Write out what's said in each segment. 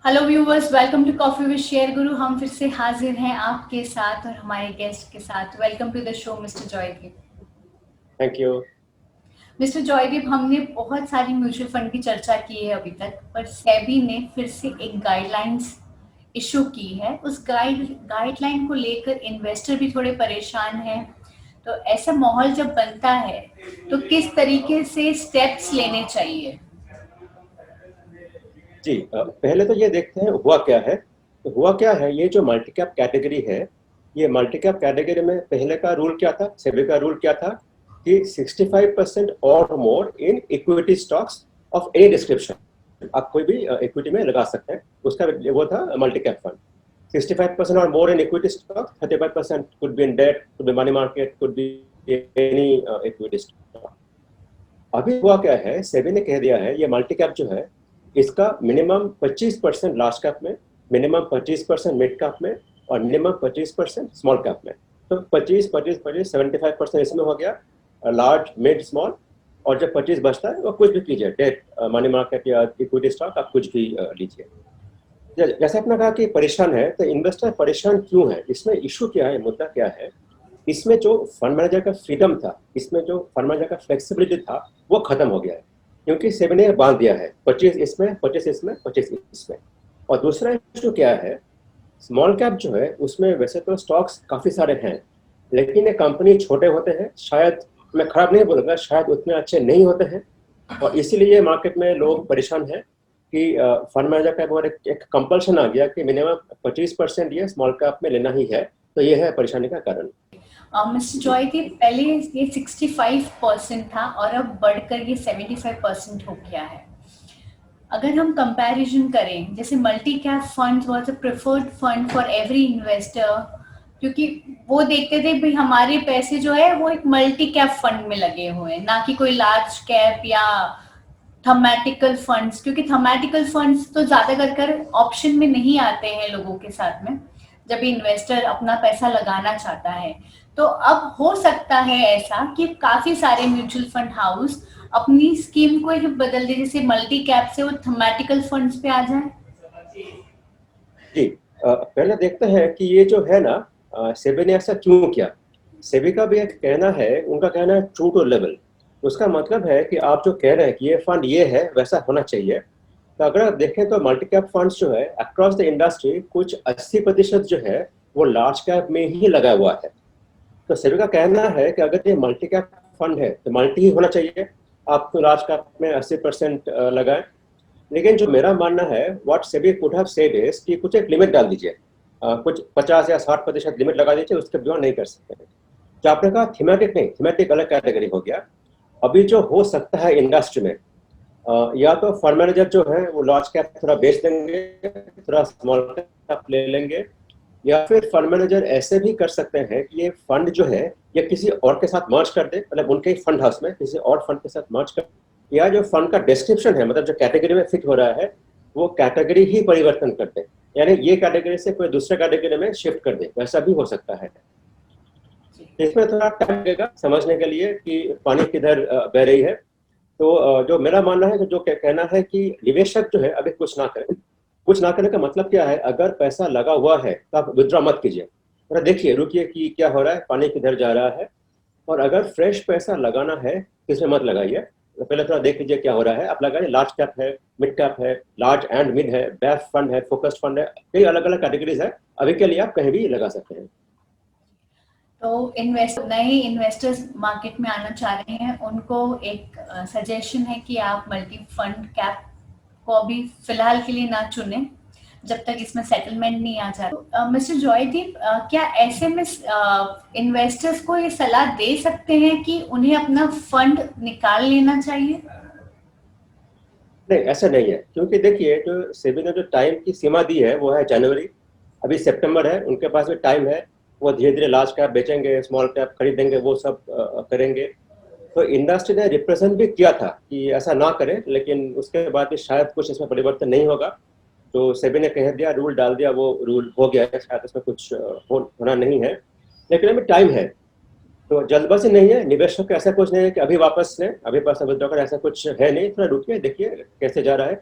Hello viewers, welcome to coffee with share Guru. हम फिर से हाजिर हैं आपके साथ और हमारे गेस्ट के साथ। Welcome to the show mister Joydeep. Thank you. Mister Joydeep, हमने बहुत सारी म्यूचुअल फंड की चर्चा की है अभी तक, पर सेबी ने फिर से एक गाइडलाइंस इशू की है। उस गाइडलाइन को लेकर इन्वेस्टर भी थोड़े परेशान हैं। तो ऐसा माहौल जब बनता है तो किस तरीके से स्टेप्स लेने चाहिए? जी, पहले तो ये देखते हैं हुआ क्या है। तो हुआ क्या है, ये जो मल्टी कैप कैटेगरी है, ये मल्टी कैप कैटेगरी में पहले का रूल क्या था, सेबी का रूल क्या था कि 65% और more in equity stocks of any description, आप कोई भी इक्विटी में लगा सकते हैं। उसका वो था मल्टी कैप फंड। 65% और more in equity stock, 35% could be in debt, could be money market, could be any equity stock. अभी हुआ क्या है, सेबी ने कह दिया है ये मल्टी कैप जो है, इसका मिनिमम 25% लार्ज कैप में, मिनिमम 25% मिड कैप में और मिनिमम 25% स्मॉल कैप में। तो 25 25 25 75% इसमें हो गया, लार्ज मिड स्मॉल। और जब 25 बचता है वो कुछ भी कीजिए, डेट मनी मार्केट या इक्विटी स्टॉक, आप कुछ भी लीजिए। जैसे आपने कहा कि परेशान है, तो इन्वेस्टर परेशान क्यों है, इसमें इशू क्या है, मुद्दा क्या है। इसमें जो फंड मैनेजर का फ्रीडम था, इसमें जो फंड मैनेजर का फ्लेक्सिबिलिटी था, वो खत्म हो गया है। क्योंकि सेबी ने बांध दिया है 25 इसमें, 25 इसमें, 25 इसमें। और दूसरा इशू क्या है, स्मॉल कैप जो है उसमें वैसे तो स्टॉक्स काफी सारे हैं, लेकिन ये कंपनी छोटे होते हैं, शायद मैं खराब नहीं बोलूंगा, शायद उतने अच्छे नहीं होते हैं। और इसीलिए मार्केट में लोग परेशान हैं कि फंड मैनेजर का बहुत एक कंपल्शन आ गया कि मिनिमम 25% ये स्मॉल कैप में लेना ही है। तो ये है परेशानी का कारण। मिस्टर जी। जॉय के पहले ये 65% था और अब बढ़कर ये 75% हो गया है। अगर हम कंपैरिजन करें, जैसे multi cap fund was a preferred fund for every investor, क्योंकि वो देखते थे भाई हमारे पैसे जो है वो एक मल्टी कैप फंड में लगे हुए हैं, ना कि कोई लार्ज कैप या थमेटिकल फंड्स। क्योंकि थमेटिकल फंड्स तो ज्यादा कर ऑप्शन में नहीं आते हैं लोगों के साथ में, जब इन्वेस्टर अपना पैसा लगाना चाहता है। तो अब हो सकता है ऐसा कि काफी सारे म्यूचुअल फंड हाउस अपनी स्कीम को ही बदल दे, जैसे मल्टी कैप से वो थमेटिकल फंड्स पे आ जाए। जी, पहले देखते हैं कि ये जो है ना, सेबी ने ऐसा क्यों किया। सेबी का भी एक कहना है, उनका कहना है ट्रू टू लेवल। उसका मतलब है कि आप जो कह रहे हैं कि ये फंड ये है, वैसा होना चाहिए। तो अगर आप देखें तो मल्टी कैप फंड्स जो है अक्रॉस द इंडस्ट्री, कुछ 80% जो है वो लार्ज कैप में ही लगा हुआ है। तो सेबी का कहना है कि अगर ये मल्टी कैप फंड है तो मल्टी ही होना चाहिए, आप तो लार्ज कैप में 80% लगाएं। लेकिन जो मेरा मानना है, what SEBI could have said is कि कुछ एक लिमिट डाल दीजिए, कुछ 50 या 60% लिमिट लगा दीजिए, उसके बियॉन्ड नहीं कर सकते। जो आपने कहा थीमेटिक नहीं, थीमेटिक अलग कैटेगरी हो गया। अभी जो हो सकता है इंडस्ट्री में, या तो फंड मैनेजर जो है वो लार्ज कैप थोड़ा बेच देंगे, थोड़ा स्मॉल कैप ले लेंगे। या फिर फंड मैनेजर ऐसे भी कर सकते हैं कि ये फंड जो है ये किसी और के साथ मर्ज कर दे, मतलब उनके ही फंड हाउस में किसी और फंड के साथ मर्ज कर, या जो फंड का डिस्क्रिप्शन है, मतलब जो कैटेगरी में फिट हो रहा है, वो कैटेगरी ही परिवर्तन कर दे, यानी ये कैटेगरी से कोई दूसरे कैटेगरी में शिफ्ट कर दे, वैसा भी हो सकता है। इसमें थोड़ा टाइम लगेगा समझने के लिए कि पानी किधर बह रही है। तो जो मेरा मानना है कि जो कहना है कि निवेशक जो है अभी कुछ ना करें। कुछ ना करने का मतलब क्या है, अगर पैसा लगा हुआ है तो आप विड्रॉ मत कीजिए, थोड़ा देखिए, रुकिए कि क्या हो रहा है, पानी किधर जा रहा है। और अगर फ्रेश पैसा लगाना है तो इसमें मत लगाइए, तो पहले थोड़ा देख लीजिए क्या हो रहा है, आप लगाइए। लार्ज कैप है, मिड कैप है, लार्ज एंड मिड है, बैफ फंड है, फोकस्ड फंड है, कई अलग अलग कैटेगरीज है। अभी के लिए आप कहीं भी लगा सकते हैं। तो नए इन्वेस्टर्स मार्केट में आना चाह रहे हैं, उनको एक सजेशन है कि आप मल्टी फंड कैप को अभी फिलहाल के लिए ना चुनें जब तक इसमें सेटलमेंट नहीं आ जाता। तो, मिस्टर जॉयदीप, क्या ऐसे में इन्वेस्टर्स को ये सलाह दे सकते हैं कि उन्हें अपना फंड निकाल लेना चाहिए? नहीं, ऐसा नहीं है, क्योंकि देखिए जो सेबी ने जो टाइम की सीमा दी है वो है जनवरी। अभी सितंबर है, उनके पास भी टाइम है। वो धीरे धीरे लार्ज कैप बेचेंगे, स्मॉल कैप खरीदेंगे, वो सब करेंगे। तो इंडस्ट्री ने रिप्रेजेंट भी किया था कि ऐसा ना करें, लेकिन उसके बाद भी शायद कुछ इसमें परिवर्तन नहीं होगा। तो सेबी ने कह दिया, रूल डाल दिया, वो रूल हो गया है, शायद इसमें कुछ होना नहीं है। लेकिन अभी टाइम है, तो जल्दबाजी नहीं है। निवेशक का ऐसा कुछ नहीं है कि अभी वापस लें, अभी पैसा विड्रॉ कर, ऐसा कुछ है नहीं। थोड़ा रुकिए, देखिए कैसे जा रहा है।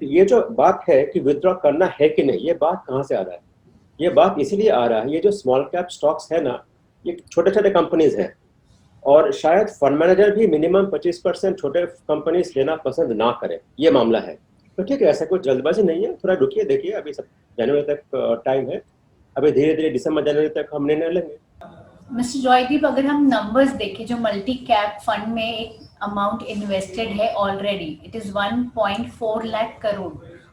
तो ये जो बात है कि विथड्रॉ करना है कि नहीं, ये बात कहाँ से आ रहा है? ये बात इसलिए आ रहा है, ये जो स्मॉल कैप स्टॉक्स है ना, ये छोटे छोटे कंपनीज हैं, और शायद फंड मैनेजर भी मिनिमम 25% छोटे कंपनीज लेना पसंद ना करें, ये मामला है। तो ठीक है, ऐसा कोई जल्दबाजी नहीं है, थोड़ा रुकिए, देखिए, अभी सब जनवरी तक टाइम है, अभी धीरे धीरे दिसंबर जनवरी तक हम निर्णय लेंगे। मिस्टर जॉयदीप, अगर हम नंबर्स देखें, जो मल्टी कैप फंड में एक अमाउंट इन्वेस्टेड है already, it is 1.4 lakh crore,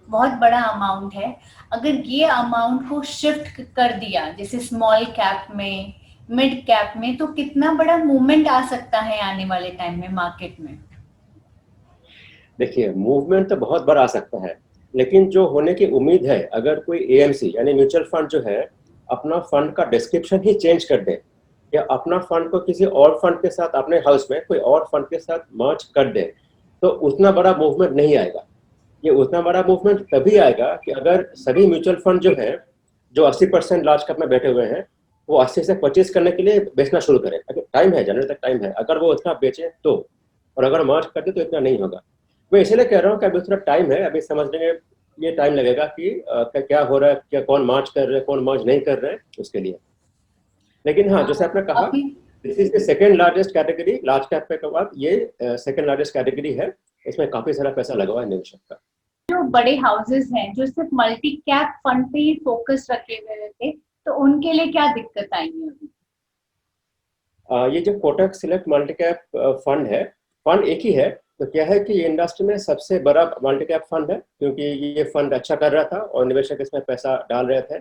बहुत बड़ा अमाउंट है। अगर ये अमाउंट को शिफ्ट कर दिया जैसे स्मॉल कैप में, मिड कैप में, तो कितना बड़ा मूवमेंट आ सकता है आने वाले टाइम में मार्केट में? देखिए, मूवमेंट तो बहुत बड़ा आ सकता है, लेकिन जो होने की उम्मीद है, अगर कोई एएमसी यानी म्यूचुअल फंड जो है अपना फंड का डिस्क्रिप्शन ही चेंज कर दे, या अपना फंड को किसी और फंड के साथ, अपने हाउस में कोई और फंड के साथ मर्ज कर दे, तो उतना बड़ा मूवमेंट नहीं आएगा। ये उतना बड़ा मूवमेंट तभी आएगा कि अगर सभी म्यूचुअल फंड जो है, जो 80% लार्ज कैप में बैठे हुए हैं, वो 80 से परचेज करने के लिए बेचना शुरू करें। अगर टाइम है, जनवरी तक टाइम है, अगर वो उतना बेचे तो, और अगर मर्ज कर दे तो इतना नहीं होगा। मैं इसलिए कह रहा हूँ कि अभी थोड़ा टाइम है, अभी समझने में ये टाइम लगेगा कि क्या हो रहा है, क्या कौन मर्ज कर रहे हैं, कौन मर्ज नहीं कर रहे हैं, उसके लिए। लेकिन हाँ, जैसे आपने कहा, अभी this is the second largest category, large cap के बाद ये सेकंड लार्जेस्ट कैटेगरी है, इसमें काफी सारा पैसा लगा हुआ है निवेशक का। जो बड़े हाउसेस हैं जो सिर्फ मल्टी कैप फंड पे ही फोकस रखे हुए थे, तो उनके लिए क्या दिक्कत आएंगी अभी? ये जो Kotak select multi cap fund है, फंड एक ही है। तो क्या है कि ये इंडस्ट्री में सबसे बड़ा मल्टी कैप फंड है, क्योंकि ये फंड अच्छा कर रहा था और निवेशक इसमें पैसा डाल रहे थे।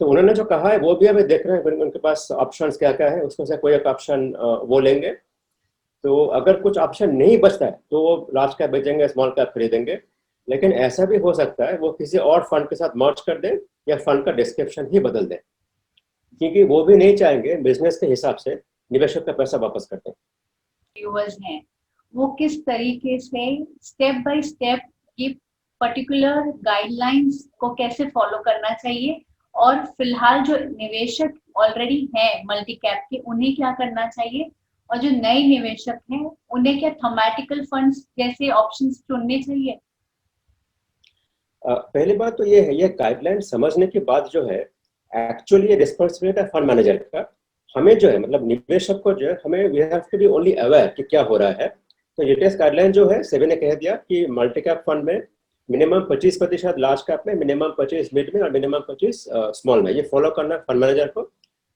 तो उन्होंने जो कहा है वो भी अभी देख रहे हैं उनके पास ऑप्शंस क्या क्या है, उसमें से कोई एक ऑप्शन वो लेंगे। तो अगर कुछ ऑप्शन नहीं बचता है तो वो लार्ज कैप बेचेंगे, स्मॉल कैप खरीदेंगे। लेकिन ऐसा भी हो सकता है वो किसी और फंड के साथ मर्ज कर दें, या फंड का डिस्क्रिप्शन ही बदल दें, क्योंकि वो भी नहीं चाहेंगे बिजनेस के हिसाब से निवेशक का पैसा वापस कर दें। व्यूअर्स हैं, वो किस तरीके से स्टेप बाय स्टेप ये पर्टिकुलर गाइडलाइंस को कैसे फॉलो करना चाहिए, और फिलहाल जो निवेशक ऑलरेडी हैं मल्टी कैप के, उन्हें क्या करना चाहिए, और जो नए निवेशक हैं उन्हें क्या थमेटिकल फंड्स जैसे ऑप्शंस चुनने चाहिए? पहली बात तो ये है, ये गाइडलाइन समझने के बाद जो है, एक्चुअली ये रिस्पॉन्सिबिलिटी है फंड मैनेजर का। हमें जो है, मतलब निवेशक को जो है, हमें we have to be only aware कि क्या हो रहा है। तो लेटेस्ट गाइडलाइन जो है, सेबी ने कह दिया कि मल्टी कैप फंड में मिनिमम 25%, लार्ज कैप में मिनिमम 25, मिड में और मिनिमम 25 स्मॉल में, ये फॉलो करना है फंड मैनेजर को।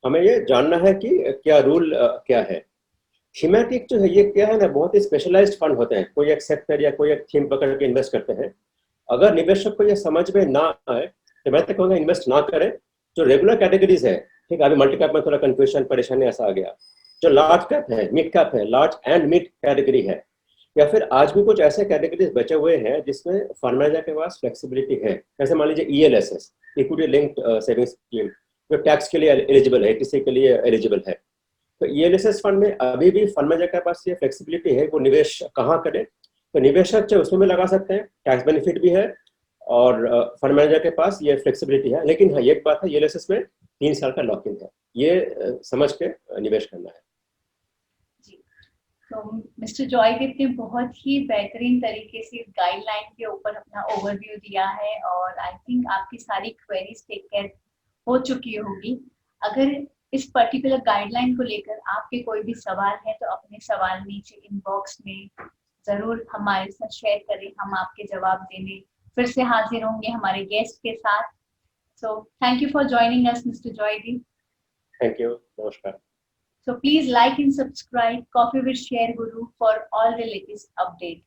हमें ये जानना है कि क्या रूल क्या है। थीमेटिक जो है, ये क्या है ना, बहुत ही स्पेशलाइज्ड फंड होते हैं, कोई एक सेक्टर या कोई एक थीम पकड़ के इन्वेस्ट करते हैं। अगर निवेशक को ये समझ में ना आए तो मैं तो कहूँगा इन्वेस्ट ना करें। जो रेगुलर कैटेगरीज है, ठीक है, अभी मल्टी कैप में थोड़ा कंफ्यूजन, परेशानी ऐसा आ गया। जो लार्ज कैप है, मिड कैप है, लार्ज एंड मिड कैटेगरी है, या फिर आज भी कुछ ऐसे कैटेगरीज बचे हुए हैं जिसमें फंड मैनेजर के पास फ्लेक्सिबिलिटी है। जैसे मान लीजिए ELSS, equity linked saving scheme, जो टैक्स के लिए एलिजिबल है, एटीसी के लिए एलिजिबल है। तो ईएलएसएस फंड में अभी भी फंड मैनेजर के पास ये फ्लेक्सिबिलिटी है, वो निवेश कहाँ करे। तो निवेशक जो उसमें भी लगा सकते हैं, टैक्स बेनिफिट भी है, और फंड मैनेजर के पास ये फ्लेक्सिबिलिटी है। लेकिन हाँ, एक बात है, ईएलएसएस में 3 साल का लॉक इन है, ये समझ के निवेश करना है। जी, तो मिस्टर जॉयदीप ने बहुत ही बेहतरीन तरीके से इस गाइडलाइन के ऊपर अपना ओवरव्यू दिया है, और आई थिंक आपकी सारी क्वेरीज टेक केयर हो चुकी होगी। अगर इस पर्टिकुलर गाइडलाइन को लेकर आपके कोई भी सवाल है तो अपने सवाल नीचे इनबॉक्स में जरूर हमारे साथ शेयर करें, हम आपके जवाब देने फिर से हाजिर होंगे हमारे गेस्ट के साथ। So thank you for joining us mister Joydeep. Thank you, नमस्कार। So please like and subscribe Coffee with Share Guru for all the latest updates.